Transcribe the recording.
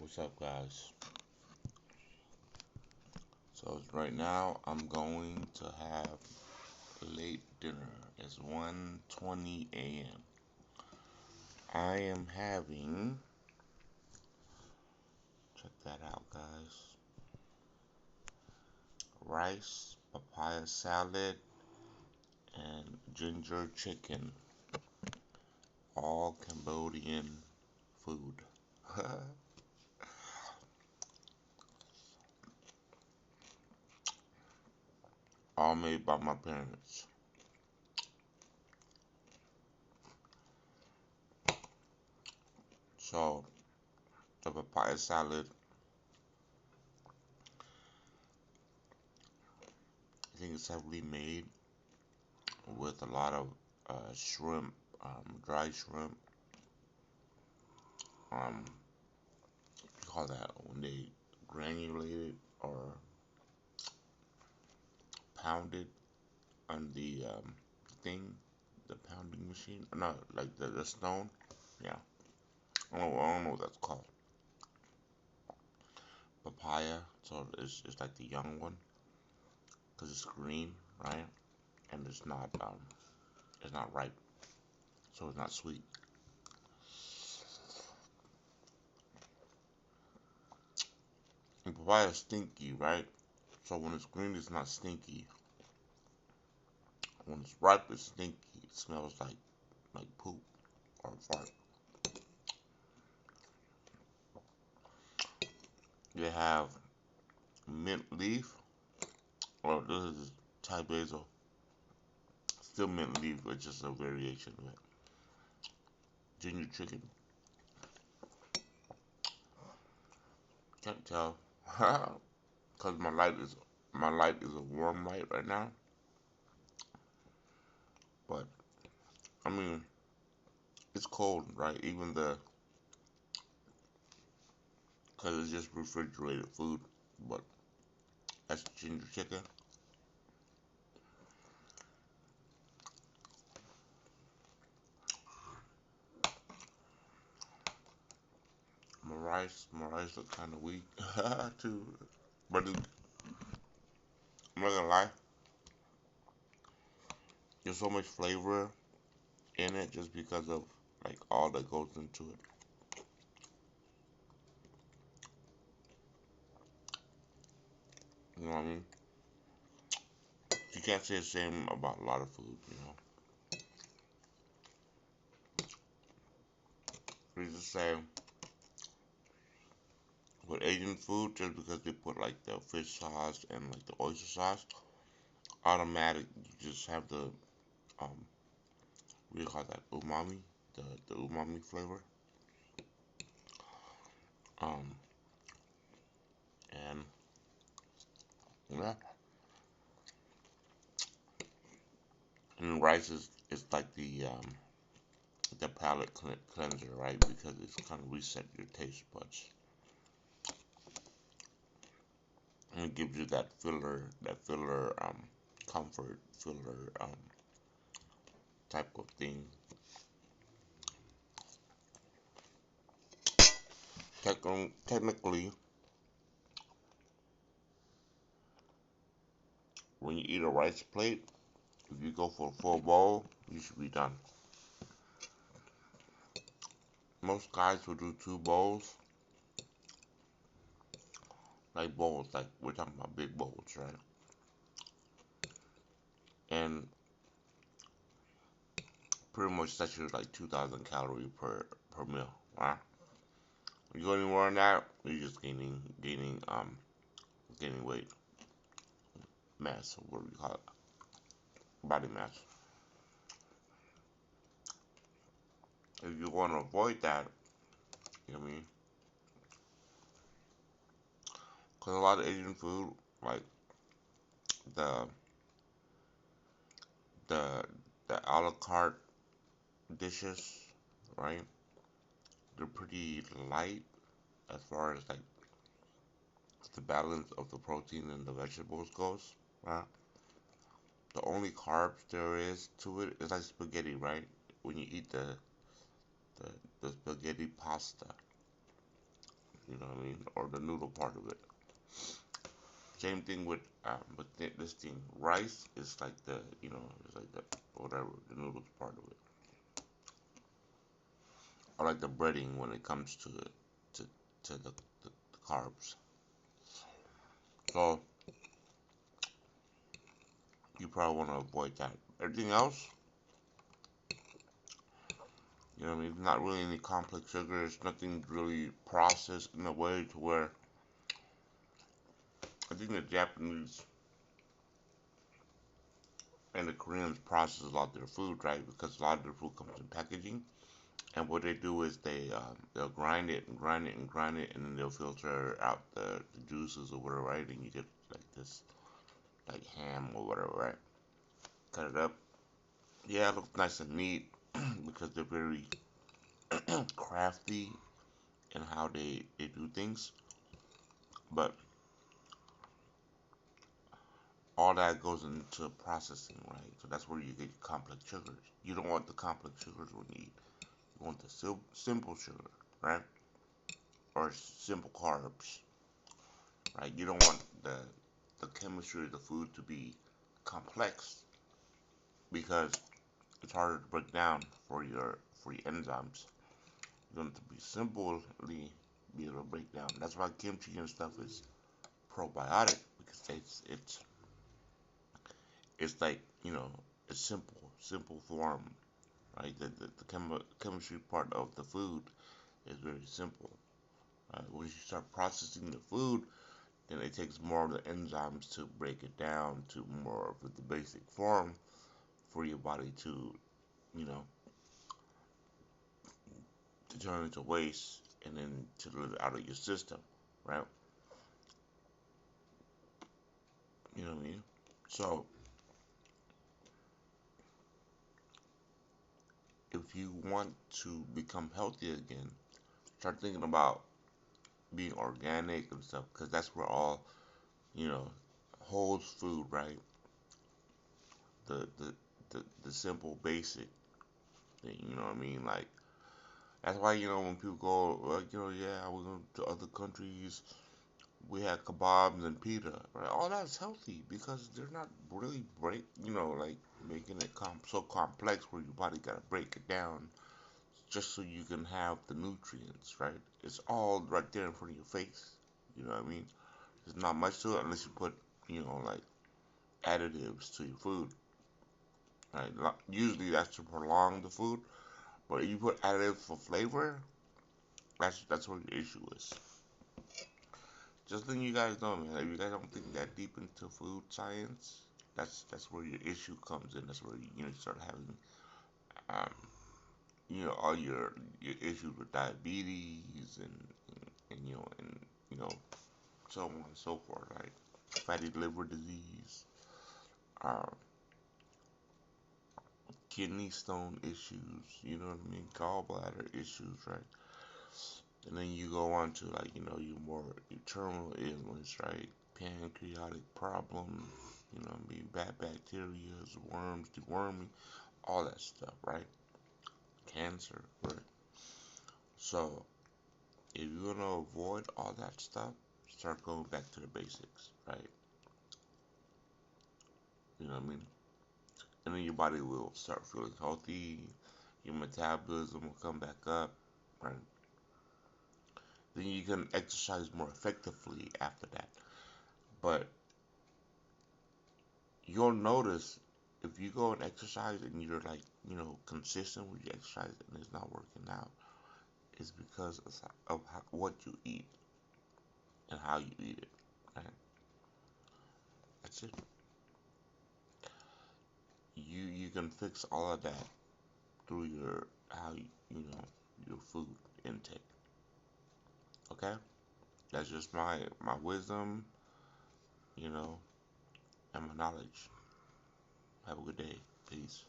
What's up, guys? So right now I'm going to have late dinner. It's 1:20 a.m. I am having, check that out, guys, rice, papaya salad, and ginger chicken. All Cambodian food. All made by my parents. So the papaya salad, I think it's heavily made with a lot of shrimp, dried shrimp. You call that when they granulate it or pound it on the thing, the pounding machine. No, like the stone. Yeah, I don't know what that's called. Papaya. So it's like the young one because it's green, right? And it's not ripe, so it's not sweet. And papaya is stinky, right? So when it's green, it's not stinky. When it's ripe, it's stinky. It smells like poop or fart. They have mint leaf. Well, this is Thai basil. Still mint leaf, but just a variation of it. Ginger chicken. Can't tell. Cause my light is a warm light right now. But I mean, it's cold, right? Even cause it's just refrigerated food. But that's ginger chicken. My rice look kind of weak too. But I'm not gonna lie, there's so much flavor in it just because of like all that goes into it. You know what I mean? You can't say the same about a lot of food, you know. We just say with Asian food, just because they put like the fish sauce and like the oyster sauce, automatic you just have the what do you call that, umami, the umami flavor. Um, and yeah, and rice is like the palate cleanser, right? Because it's kind of reset your taste buds and it gives you that filler comfort filler type of thing. Technically, when you eat a rice plate, if you go for a full bowl, you should be done. Most guys will do two bowls, like bowls, like we're talking about big bowls, right? And pretty much that's just like 2,000 calories per meal, right? You go anywhere on that, you're just gaining weight, mass, or what do you call it, body mass. If you want to avoid that, you know what I mean? Because a lot of Asian food, like the the the a la carte dishes, right? They're pretty light as far as like the balance of the protein and the vegetables goes, right? The only carbs there is to it is like spaghetti, right? When you eat the, the spaghetti pasta, You know what I mean, or the noodle part of it. Same thing with this thing. Rice is like the it's like the whatever the noodles part of it. I like the breading when it comes to to the carbs. So you probably want to avoid that. Everything else, you know what I mean? Not really any complex sugars, nothing really processed in a way to where I think the Japanese and the Koreans process a lot of their food, right? Because a lot of their food comes in packaging. And what they do is they'll grind it and grind it and grind it, and then they'll filter out the juices or whatever, right? And you get like this, like ham or whatever, right? Cut it up. Yeah, it looks nice and neat because they're very crafty in how they do things. But all that goes into processing, right? So that's where you get complex sugars. You don't want the complex sugars when you eat. You want the simple sugar, right? Or simple carbs, right? You don't want the chemistry of the food to be complex because it's harder to break down for your enzymes. You want it to be simply be able to break down. That's why kimchi and stuff is probiotic because it's like it's simple form, right? The chemistry part of the food is very simple. Once you start processing the food, then it takes more of the enzymes to break it down to more of the basic form for your body to, you know, to turn into waste and then to let it out of your system, right? You know what I mean? So if you want to become healthy again, start thinking about being organic and stuff because that's where all, you know, whole food, right? The, the, the simple basic thing, you know what I mean? Like, that's why, when people go, like, yeah, we go to other countries, we had kebabs and pita, right? All that's healthy because they're not really like making it so complex where your body gotta break it down just so you can have the nutrients, right? It's all right there in front of your face. You know what I mean? There's not much to it unless you put, like additives to your food, right? Usually that's to prolong the food, but if you put additives for flavor, that's where your issue is. Just letting you guys know, man. If you guys don't think that deep into food science, that's where your issue comes in. That's where you start having um, all your issues with diabetes and so on and so forth, right? Fatty liver disease, um, kidney stone issues, you know what I mean? Gallbladder issues, right? And then you go on to like your more terminal illness, right? Pancreatic problems, you know what I mean? Bad bacteria, worms, deworming, all that stuff, right? Cancer, right? So if you're gonna avoid all that stuff, start going back to the basics, right? You know what I mean? And then your body will start feeling healthy, your metabolism will come back up, right? Then you can exercise more effectively after that. But you'll notice if you go and exercise and you're like, consistent with your exercise and it's not working out, it's because of what you eat and how you eat it. Right? That's it. You can fix all of that through your how your food intake. Okay, that's just my wisdom, you know, and my knowledge. Have a good day. Peace.